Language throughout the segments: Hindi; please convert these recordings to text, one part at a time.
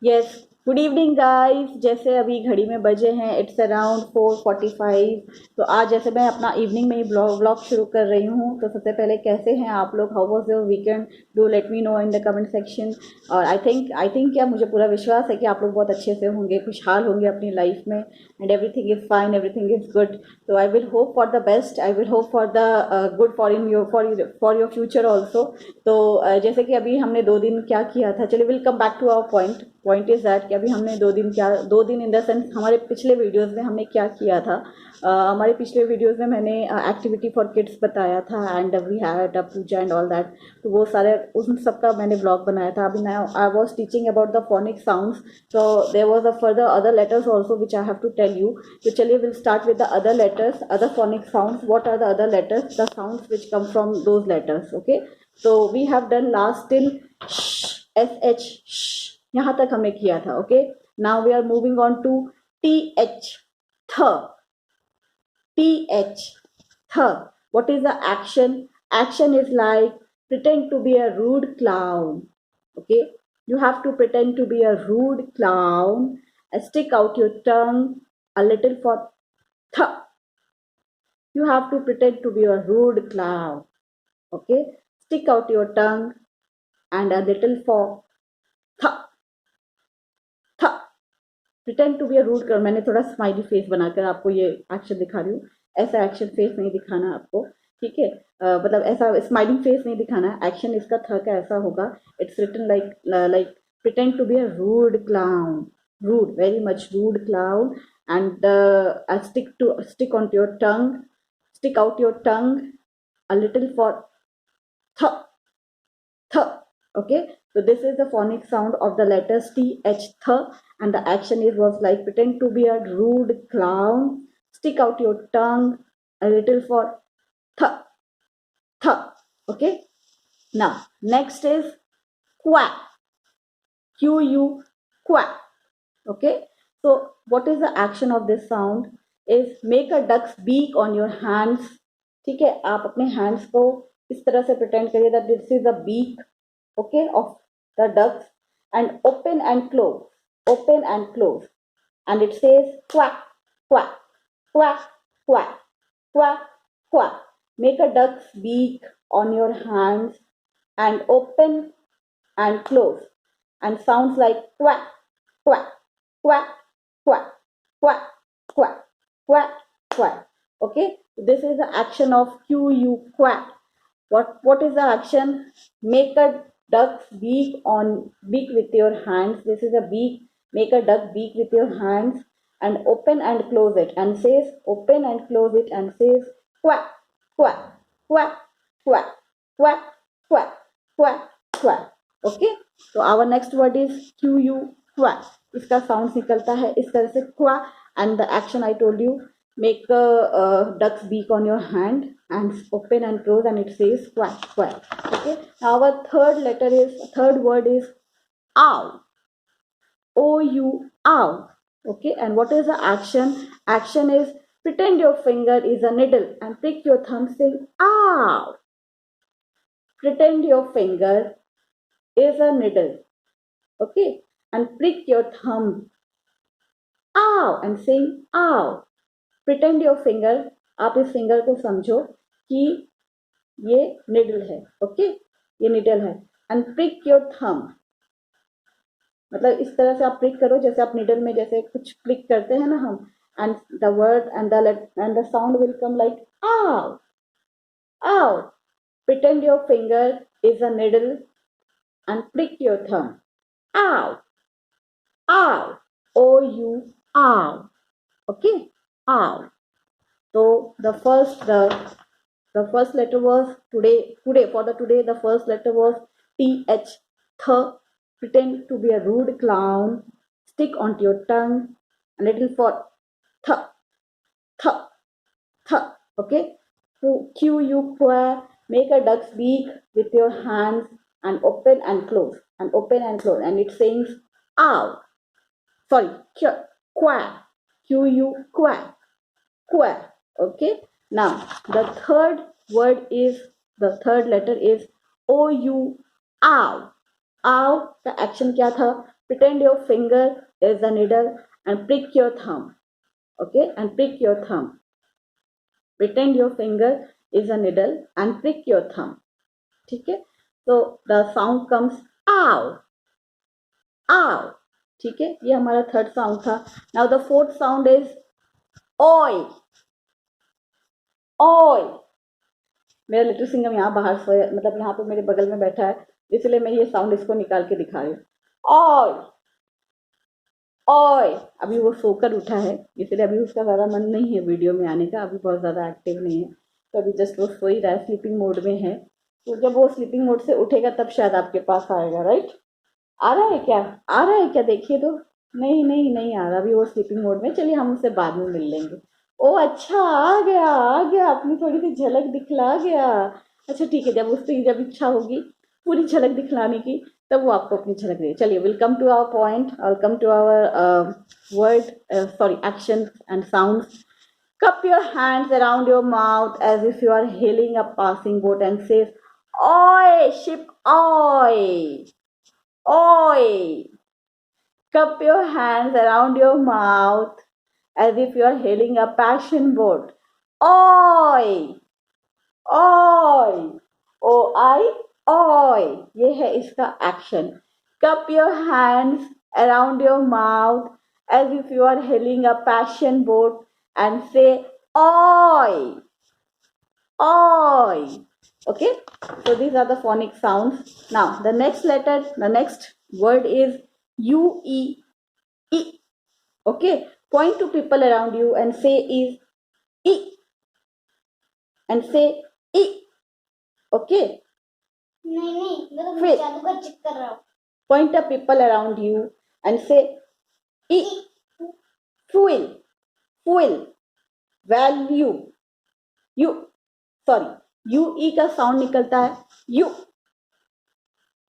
Yes, good evening guys. जैसे अभी घड़ी में बजे हैं इट्स अराउंड 4:45। तो आज जैसे मैं अपना इवनिंग में ही ब्लॉग शुरू कर रही हूँ। तो सबसे पहले कैसे हैं आप लोग? How was your weekend? Do let me know in the comment section. और आई थिंक क्या, मुझे पूरा विश्वास है कि आप लोग बहुत अच्छे से होंगे, खुशहाल होंगे अपनी लाइफ में, and everything is fine, everything is good. तो I will hope for the best, I will hope for the good for in your for your future also. तो जैसे कि अभी हमने 2 दिन क्या किया था, चलिए will come back to our point is that कि अभी हमने 2 दिन इन द सेंस हमारे पिछले वीडियोस में हमने क्या किया था। हमारे पिछले वीडियोस में मैंने एक्टिविटी फॉर किड्स बताया था, and we had a puja and all that. तो वो सारे उन सब का मैंने ब्लॉग बनाया था। अभी I was teaching about the phonic sounds. so there was a further other letters also which I have to tell you. So chaliye we'll start with the other letters, other phonic sounds. What are the other letters? The sounds which come from those letters. Okay, so we have done last till sh, sh, यहाँ तक हमने किया था. Okay, now we are moving on to th, th, th. What is the action? Action is like pretend to be a rude clown. Okay, you have to pretend to be a rude clown. Stick out your tongue a little for th. You have to pretend to be a rude clown. Okay, stick out your tongue and a little for th, th. Pretend to be a rude कर, मैंने थोड़ा स्माइली फेस बनाकर आपको ये एक्शन दिखा रही हूँ। ऐसा एक्शन फेस नहीं दिखाना आपको, ठीक है? मतलब ऐसा स्माइलिंग फेस नहीं दिखाना। एक्शन इसका था का ऐसा होगा। It's written like pretend to be a rude clown, rude, very much rude clown, and stick onto your tongue, stick out your tongue a little for th, th. Okay, so this is the phonic sound of the letters th, th, and the action is was like pretend to be a rude clown, stick out your tongue a little for th, th. Okay, now next is quack, q-u, quack. Okay, so what is the action of this sound? Is make a duck's beak on your hands. ठीक है, आप अपने hands को इस तरह से pretend करिए that this is the beak, okay, of the ducks, and open and close, and it says quack, quack, quack, quack, quack, quack. Make a duck's beak on your hands and open and close, and sounds like quack, quack, quack, quack, quack, quack, quack, quack. Okay, this is the action of q-u, quack. What is the action? Make a duck's beak with your hands. This is a beak. Make a duck beak with your hands and open and close it, and says open and close it, and says quack, quack, quack, quack, quack, quack, quack, quack. Okay, so our next word is q-u, quack. इसका साउंड निकलता है इस तरह से quack, and the action I told you, make a duck's beak on your hand and open and close, and it says quack, quack. Okay, now our third word is ow, o-u, ow. Okay, and what is the action? Action is pretend your finger is a needle and prick your thumb saying ow. Pretend your finger is a needle, okay, and prick your thumb ow and saying ow. Pretend your finger, आप इस फिंगर को समझो कि ये निडल है, ओके, ये निडल है, एंड प्रिक योर थंब, मतलब इस तरह से आप प्रिक करो जैसे आप निडल में जैसे कुछ क्लिक करते हैं ना हम, and the word and the sound will come like आव, आव. Pretend your finger is a needle and prick your thumb. Ow, ow, o-u, ow. Okay, ow. So the first letter was today for the today the first letter was th, th. Pretend to be a rude clown, stick onto your tongue a little for th, th, th. Okay, q-u, quack. Make a duck's beak with your hands and open and close, and it sings ow, sorry, quack, q-u, quack, quack. Okay, now the third letter is o-u, ow. Ow का एक्शन क्या था? Pretend your finger is a needle and prick your thumb. Okay, and prick your thumb. Pretend your finger is a needle and prick your thumb. ठीक है, so the sound comes ow, ow. ठीक है, ये हमारा थर्ड साउंड था. Now the fourth sound is oi, oi. मेरा लिटिल सिंगम यहाँ बाहर सोया, मतलब यहाँ पे मेरे बगल में बैठा है, इसलिए मैं ये साउंड इसको निकाल के दिखा रही हूँ. ओय, ओय. अभी वो सोकर उठा है, इसलिए अभी उसका ज़्यादा मन नहीं है वीडियो में आने का, अभी बहुत ज़्यादा एक्टिव नहीं है, तो अभी जस्ट वो सो ही रहा है, स्लीपिंग मोड में है. तो जब वो स्लीपिंग मोड से उठेगा तब शायद आपके पास आएगा. राइट, आ रहा है क्या, आ रहा है क्या, देखिए तो. नहीं नहीं नहीं आ रहा, अभी वो स्लीपिंग मोड में. चलिए हम उससे बाद में मिल लेंगे. ओ अच्छा, आ गया आ गया, अपनी थोड़ी सी झलक दिखला गया. अच्छा ठीक है, जब उसकी जब इच्छा होगी पूरी झलक दिखलाने की तब वो आपको अपनी झलक देगी. चलिए, will come to our point, और come to our word, sorry, action and sounds. Cup your hands around your mouth as if you are hailing a passing boat and says, "Oi, ship, oi, oi." Cup your hands around your mouth as if you are hailing a passion boat. Oi, oi, oi, oi. ये है इसका action. Cup your hands around your mouth as if you are hailing a passion boat and say oi, oi. Okay, so these are the phonic sounds. Now the next letter, the next word is u e, e. Okay, point to people around you and say is e, and say e. Okay, point to people around you and say e. Fuel, fuel, value. You, sorry, you E का साउंड निकलता है यू,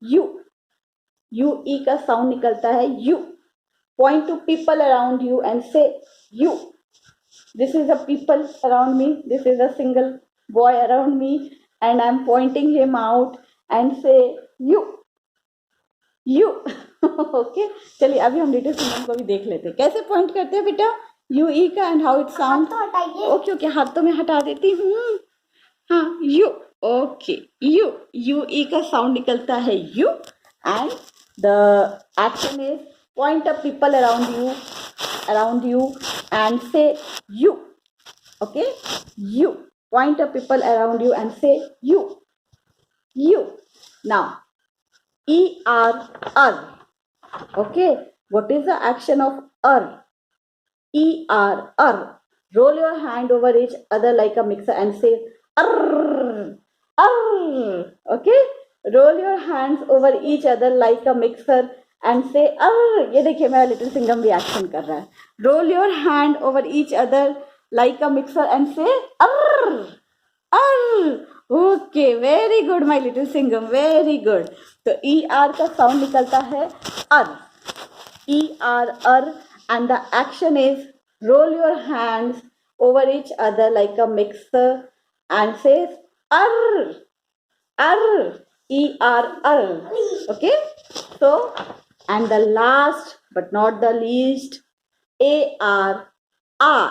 यू, यू ई का साउंड निकलता है u. Point to people around you and say u. This is a people around me, this is a single boy around me and I am pointing him out and say u, u. Okay, चलिए अभी हम लिटिल सिंगम को भी देख लेते हैं कैसे पॉइंट करते हैं बेटा यू ई का and how it sound. Okay okay, हाथ तो मैं हटा देती हूँ. हाँ, u. Okay, u, U E का साउंड निकलता है u and the action is point a people around you and say u. Okay, u, point a people around you and say u, u. Now er. Okay, what is the action of er? Roll your hand over each other like a mixer and say arr, arr. Okay, roll your hands over each other like a mixer and say arr. ये देखिए मेरा लिटिल सिंगम भी एक्शन कर रहा है. Roll your hand over each other like a mixer and say arr, arr. Okay, very good my little Singam, very good. तो ई आर का साउंड निकलता है er, E R er, and the action is roll your hands over each other like a mixer and says er, er, E R er. Okay, so and the last but not the least, A R, R.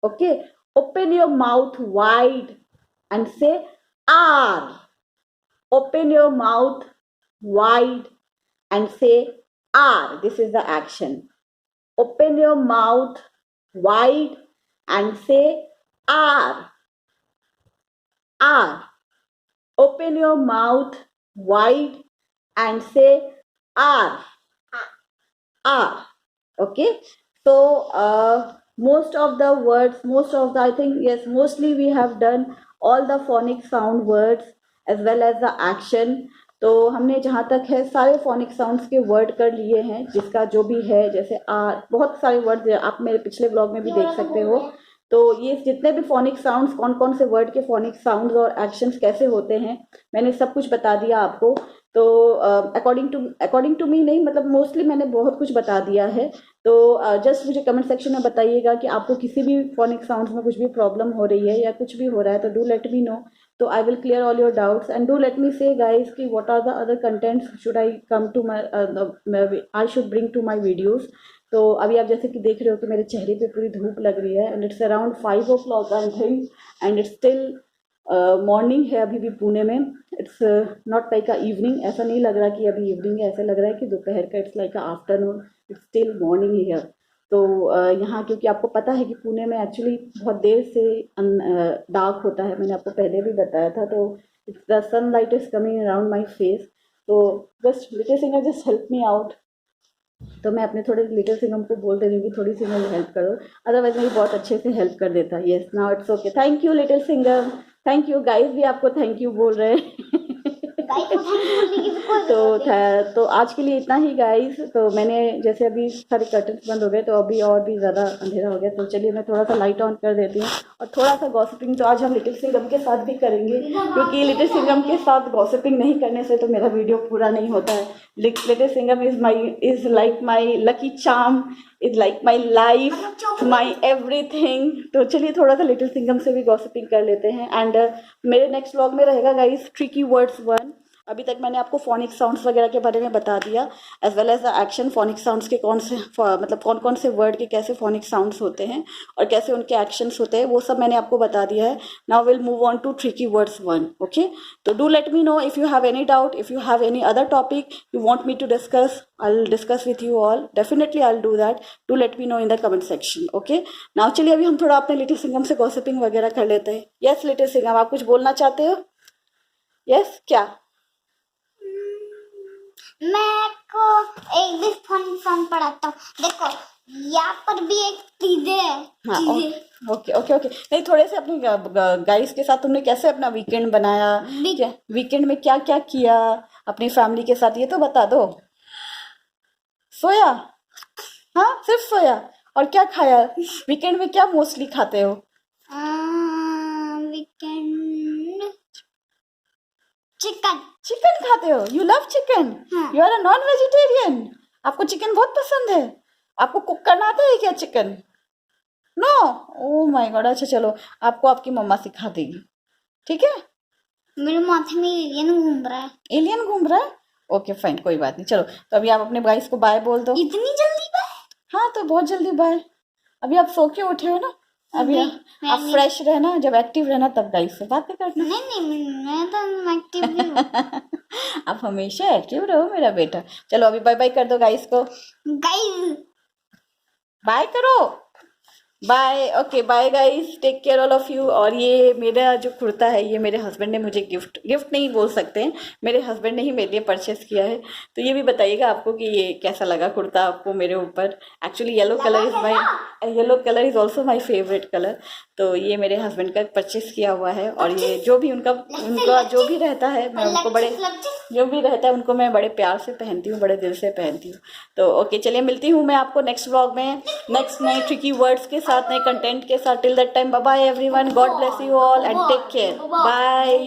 Okay, open your mouth wide and say R. Open your mouth wide and say R. This is the action. Open your mouth wide and say R. R. Open your mouth wide and say R. R. Okay. So most of the words, I think, yes, mostly we have done all the phonic sound words as well as the action. तो हमने जहाँ तक है सारे phonic sounds के वर्ड कर लिए हैं, जिसका जो भी है, जैसे आर, बहुत सारे वर्ड आप मेरे पिछले ब्लॉग में भी देख सकते हो. तो ये जितने भी phonic sounds, कौन कौन से वर्ड के phonic sounds और actions कैसे होते हैं, मैंने सब कुछ बता दिया आपको. तो अकॉर्डिंग टू मी नहीं, मतलब मोस्टली मैंने बहुत कुछ बता दिया है. तो जस्ट मुझे कमेंट सेक्शन में बताइएगा कि आपको किसी भी फोनिक साउंड्स में कुछ भी प्रॉब्लम हो रही है या कुछ भी हो रहा है, तो डू लेट मी नो. तो I will clear all your doubts and do let me say guys कि what are the other contents should I come to my I should bring to my videos. तो अभी आप जैसे कि देख रहे हो कि मेरे चेहरे पे पूरी धूप लग रही है and it's around 5 o'clock I think and it's still morning है अभी भी पुणे में। It's not like a evening, ऐसा नहीं लग रहा कि अभी इवनिंग है, ऐसा लग रहा है कि दोपहर का। It's like a afternoon, it's still morning here. तो यहाँ क्योंकि आपको पता है कि पुणे में एक्चुअली बहुत देर से डार्क होता है, मैंने आपको पहले भी बताया था। तो it's the sun light is coming around my face. तो just little singer just help me out. तो मैं अपने थोड़े लिटिल सिंगम को बोल दे रही हूँ कि थोड़ी सी मेरी हेल्प करो, अदरवाइज मेरी बहुत अच्छे से हेल्प कर देता। Yes now it's okay, thank you little Singham, thank you. Guys भी आपको थैंक यू बोल रहे हैं। तो आज के लिए इतना ही गाइस। तो मैंने जैसे अभी सारे कर्टन्स बंद हो गए तो अभी और भी ज़्यादा अंधेरा हो गया, तो चलिए मैं थोड़ा सा लाइट ऑन कर देती हूँ और थोड़ा सा गॉसिपिंग तो आज हम लिटिल सिंगम के साथ भी करेंगे, क्योंकि लिटिल सिंगम के साथ गॉसिपिंग नहीं करने से तो मेरा वीडियो पूरा नहीं होता है। Little Singham is like my lucky charm, is like my life, my everything. तो चलिए थोड़ा सा लिटिल सिंगम से भी गॉसिपिंग कर लेते हैं। एंड मेरे नेक्स्ट व्लॉग में रहेगा गाइस ट्रिकी वर्ड्स 1। अभी तक मैंने आपको फोनिक साउंड्स वगैरह के बारे में बता दिया, as well as the action phonic sounds के कौन से मतलब कौन कौन से वर्ड के कैसे फोनिक साउंड्स होते हैं और कैसे उनके एक्शंस होते हैं, वो सब मैंने आपको बता दिया है। Now will move on to tricky words 1। Okay, तो do let me know if you have any doubt, if you have any other topic you want me to discuss, I will discuss with you all, definitely I will do that. Do let me know in the comment section. Okay, now चलिए अभी हम थोड़ा अपने लिटिल सिंगम से गॉसिपिंग वगैरह कर लेते हैं। यस लिटिल सिंगम, आप कुछ बोलना चाहते हो? यस क्या? मैं को एक भी फन सॉन्ग पढ़ाता हूँ। देखो यहाँ पर भी एक चीजें है। हाँ, ओके ओके ओके। नहीं, थोड़े से अपने गाइस के साथ तुमने कैसे अपना वीकेंड बनाया, वीकेंड में क्या क्या किया अपनी फैमिली के साथ, ये तो बता दो। सोया? हाँ, सिर्फ सोया? और क्या खाया वीकेंड में? क्या मोस्टली खाते हो वीकेंड? चिकन। चिकन खाते हो? You love chicken? You are a non vegetarian? आपको चिकन बहुत पसंद है? आपको कुक करना आता है क्या chicken? No? Oh my god. अच्छा चलो, आपको आपकी मम्मा सिखा देगी, ठीक है? मेरे माथे में एलियन घूम रहा है। एलियन घूम रहा है? ओके फाइन, कोई बात नहीं। चलो तो अभी आप अपने गाइस को बाय बोल दो। इतनी जल्दी बाय? हाँ, तो बहुत जल्दी बाय। अभी आप सो के उठे हो ना, अभी आप फ्रेश रहना, जब एक्टिव रहना तब गाइस से बातें करना। नहीं, मैं तो एक्टिव भी हूँ। आप हमेशा एक्टिव रहो मेरा बेटा। चलो अभी बाय बाय कर दो गाइस को। गाइस बाय करो, bye. Okay bye guys, take care all of you. और ये मेरा जो कुर्ता है ये मेरे हस्बैंड ने मुझे गिफ्ट नहीं बोल सकते हैं, मेरे हस्बैंड ने ही मेरे लिए परचेस किया है। तो ये भी बताइएगा आपको कि ये कैसा लगा कुर्ता आपको मेरे ऊपर। Actually yellow colour is also my favourite colour. तो ये मेरे हस्बैंड का परचेस किया हुआ है और ये जो भी उनका जो भी रहता है मैं उनको बड़े प्यार से पहनती हूँ, बड़े दिल से पहनती हूँ। तो ओके चलिए, मिलती हूँ मैं आपको नेक्स्ट व्लॉग में, नेक्स्ट नए ट्रिकी वर्ड्स के साथ, नए कंटेंट के साथ। Till that time bye bye everyone, god bless you all and take care, bye.